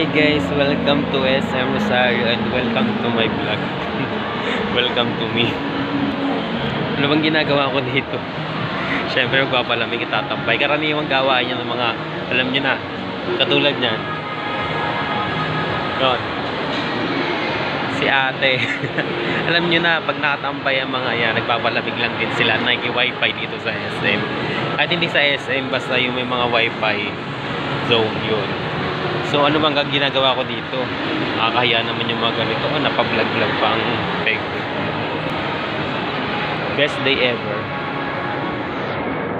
Hi guys, welcome to SM Rosario and welcome to my vlog. Welcome to me. Ano bang ginagawa ko dito? Siyempre magpapalamig, itatambay. Karaniwang gawain niya ng mga, alam niyo na, katulad niyan. Yun. Si ate. Alam niyo na, pag nakatambay ang mga yan, nagpapalamig lang din sila. Naki-wifi dito sa SM. At hindi sa SM, basta yung may mga wifi zone yun. So ano bang ginagawa ko dito? Nakakahiya naman yung mga ganito. Napablog-vlog pa ang peg. Best day ever.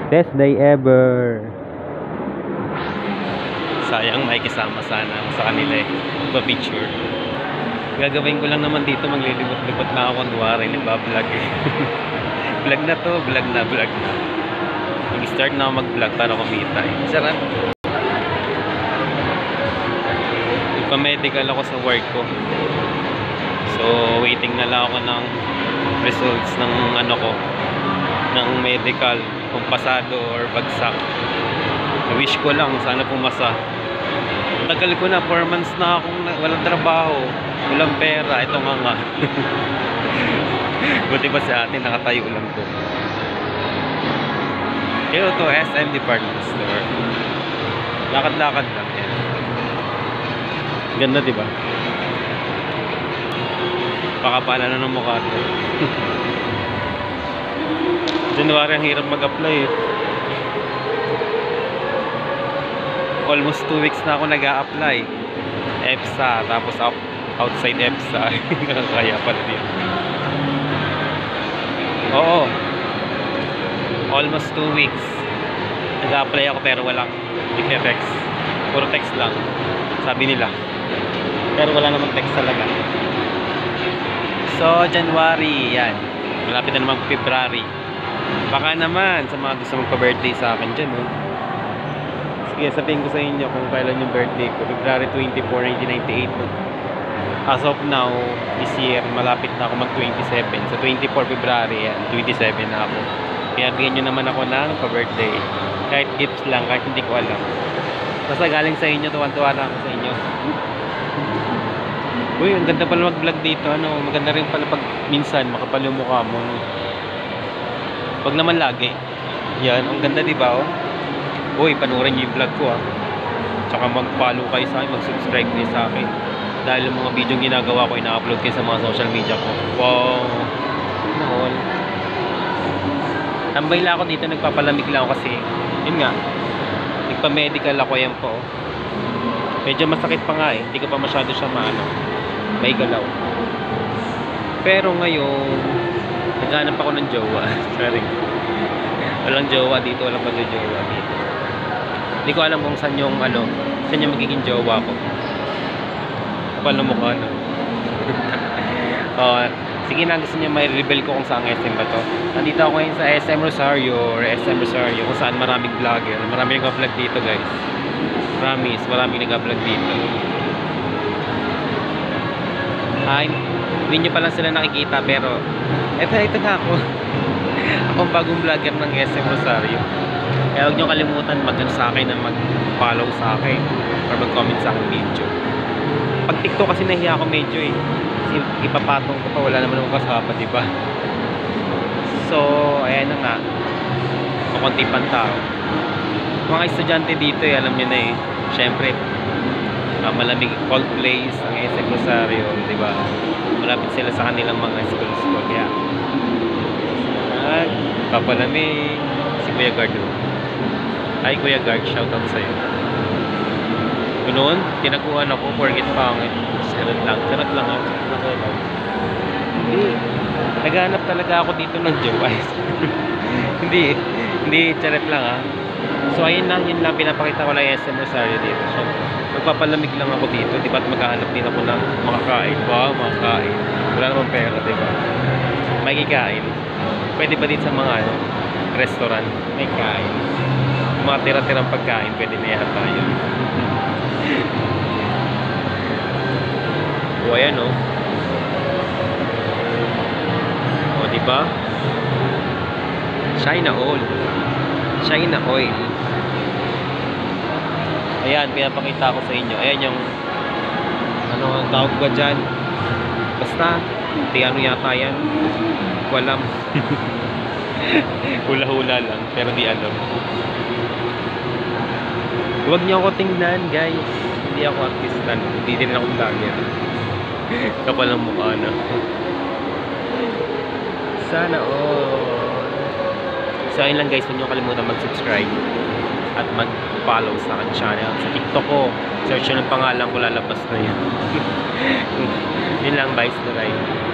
Best day ever. Sayang may kasama sana ako sa kanila eh. Pa-picture. Gagawin ko lang naman dito, maglilibot-libot na ako kunwari, nagbablog eh. Vlog na to, vlog na. Mag-start na ako mag-vlog para kumita eh. Sarap. Nagpa-medical ako sa work ko. So, waiting na lang ako ng results ng ano ko, ng medical, kung pasado or bagsak. Wish ko lang, sana pumasa. Tagal ko na, 4 months na akong walang trabaho, walang pera, ito nga. Buti ba sa atin, nakatayo lang to. Ito to, SM Department Store. Lakad-lakad lang yan. Ganda diba? Pakapala na ng mukha to. January ang hirap mag-apply eh. Almost 2 weeks na ako nag-a-apply. EPSA, tapos outside EPSA. Kaya pala dito. Oo. Almost 2 weeks. Nag-a-apply ako pero walang text. Puro text lang. Sabi nila. Pero wala namang text talaga. So, January, yan. Malapit na naman February. Baka naman, sa mga gusto magpa-birthday sa akin dyan, oh. Sige, sabihin ko sa inyo kung kailan yung birthday ko. February 24, 1998. As of now, this year, malapit na ako mag-27. So, 24 February, yan. 27 na ako. Kaya bigyan nyo naman ako ng pa-birthday. Kahit gifts lang, kahit hindi ko alam. Basta galing sa inyo, tuwan-tuwa na ako sa inyo. Uy, ang ganda pala mag-vlog dito. Ano, maganda rin pala pag minsan makapal yung mukha mo. Wag naman lagi. Yan, ang ganda diba oh? Uy, panoorin niyo yung vlog ko ah. Tsaka mag-follow kayo sa akin, mag-subscribe kayo sa akin. Dahil yung mga video ginagawa ko, ina-upload kayo sa mga social media ko. Wow! Noon. Tambay lang ako dito, nagpapalamig lang ako kasi, yun nga, nagpa-medical ako yan po. Medyo masakit pa nga eh, hindi ko pa masyado siya maano, may galaw. Pero ngayon, naghanap ako ng jowa. Sorry. Walang jowa dito, walang pag-jowa dito. Hindi ko alam kung saan yung ano, saan yung magiging jowa ko. Kapal na mukha no. Sige na, gusto niyo may reveal ko kung saan SM ba to. Nandito ako ngayon sa SM Rosario or SM Rosario kung saan maraming vlogger. Maraming nag-vlog dito guys. Promise, maraming nag-vlog dito. Hindi nyo pa lang sila nakikita pero ito na ako. Akong bagong vlogger ng SM Rosario. Kaya huwag nyo kalimutan mag-ano sa akin na mag-follow sa akin or mag-comment sa aking video. Pag TikTok kasi nahiya ako medyo eh. Kasi ipapatong ko pa, wala naman akong kasama, diba? So, ayan na nga. Kukunti pang tao. Mga estudyante dito eh, alam nyo na eh. Siyempre, malamig cold place ang SM Rosario, diba? Malapit sila sa kanilang mga school. Kaya, papalamig. Si Kuya Guard. Hi Kuya Guard, shoutout sa'yo. Ganoon, tinaguan ako, forget pangit. Sarap lang ako. Hindi. Naghanap talaga ako dito ng jowa. Hindi, charot lang ha. So ayun lang, yun lang pinapakita ko lang SM Rosario dito. So, magpapalamig lang ako dito, di ba't maghahanap din ako ng makakain. Wow, makakain. Wala namang pera, di ba? May kikain. Pwede ba din sa mga restaurant? May kain. Mga tira-tirang pagkain, pwede na yata yun. O ayan o. O diba? China oil. China oil. Ayan, pinapakita ko sa inyo. Ayan yung ano ang tawag ba dyan? Basta, ano yata yan. Hindi ko alam. Hula-hula lang, pero di alam. Huwag niyo ako tingnan, guys. Hindi ako artista, no? Hindi din ako vlogger. Kapal ang mukha, no? Sana all. So, ayun lang guys. Huwag niyo kalimutan mag-subscribe at mag-follow sa akin channel. Sa TikTok ko, search nyo ng pangalan ko, lalabas na yan. Yun lang, bye, bye.